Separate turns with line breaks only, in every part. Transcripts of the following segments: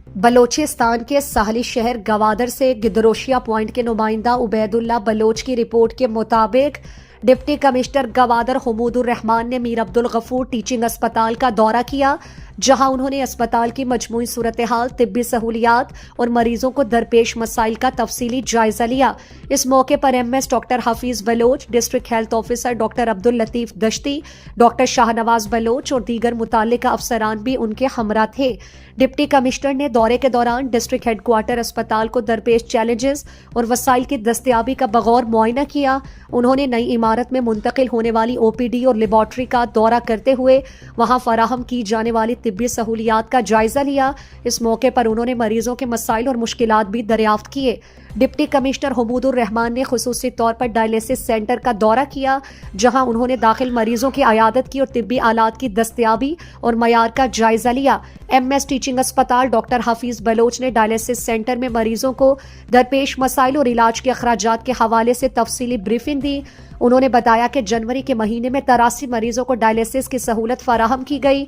बलोचिस्तान के साहली शहर गवादर से गिदरोशिया पॉइंट के नुमाइंदा उबैदुल्ला बलोच की रिपोर्ट के मुताबिक डिप्टी कमिश्नर गवादर हमीदुर रहमान ने मीर अब्दुल गफूर टीचिंग अस्पताल का दौरा किया, जहां उन्होंने अस्पताल की मजमूई सूरत हाल, तिब्बी सहूलियात और मरीजों को दरपेश मसाइल का तफसीली जायजा लिया। इस मौके पर MS doctor Hafeez Baloch, district health officer doctor Abdul Latif Dashti, doctor Shahnawaz Baloch और दीगर मुताल्लिका अफसरान भी उनके हमरा थे। डिप्टी कमिश्नर ने दौरे के दौरान डिस्ट्रिक्ट हेडक्वार्टर अस्पताल को दरपेश चैलेंजेस और वसाइल की दस्तयाबी का बगौर मुआयना किया। उन्होंने नई इमारत में मुंतकिल होने वाली OPD और लेबॉर्ट्री का दौरा करते हुए वहां फराहम की जाने वाली तिब्बी सहूलियात का जायजा लिया। इस मौके पर उन्होंने मरीजों के मसाइल और मुश्किलात भी दरियाफ्त किए। डिप्टी कमिश्नर हमीदुर रहमान ने खुसूसी तौर पर डायलिसिस सेंटर का दौरा किया, जहां उन्होंने दाखिल मरीजों की अयादत की और तिब्बी आलात की दस्तयाबी और मयार का जायजा लिया। MS टीचिंग अस्पताल डॉक्टर हफीज बलोच ने डायलिसिस सेंटर में मरीजों को दरपेश मसाइल और इलाज के अखराजात के हवाले से तफसीली ब्रीफिंग दी। उन्होंने बताया कि जनवरी के महीने में 83 मरीजों को डायलिसिस की सहूलत फराहम की गई।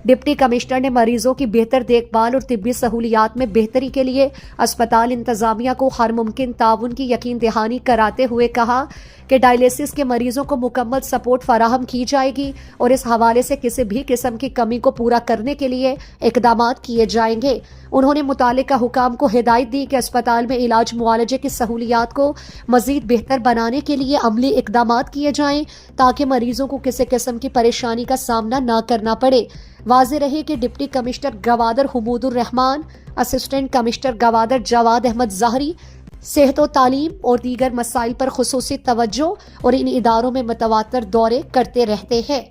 डिप्टी कमिश्नर ने मरीजों की बेहतर देखभाल और तिब्बी सहूलियात में बेहतरी के लिए अस्पताल इंतजामिया को हर मुमकिन ताउन की यकीन दहानी कराते हुए कहा कि डायलिसिस के मरीजों को मुकम्मल सपोर्ट फराहम की जाएगी और इस हवाले से किसी भी किस्म की कमी को पूरा करने के लिए इकदाम किए जाएंगे। उन्होंने मुतालिका हुकाम को हिदायत दी कि अस्पताल में इलाज मुआलजे की सहूलियात को मजीद बेहतर बनाने के लिए अमली इकदाम किए जाएं, ताकि मरीजों को किसी किस्म की परेशानी का सामना न करना पड़े। वाज़ेह रहे कि deputy commissioner Gwadar Hamidur Rahman, assistant commissioner Gwadar Jawad Ahmed Zehri सेहत व तालीम और दीगर मसाइल पर खुसूसी तवज्जो और इन इदारों में मुतवातर दौरे करते रहते हैं।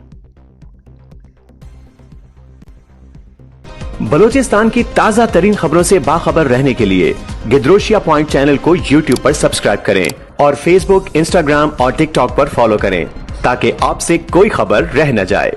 बलोचिस्तान की ताज़ा तरीन खबरों से बाखबर रहने के लिए गिदरोशिया पॉइंट चैनल को YouTube पर सब्सक्राइब करें और Facebook, Instagram और TikTok पर फॉलो करें, ताकि आपसे कोई खबर रह न जाए।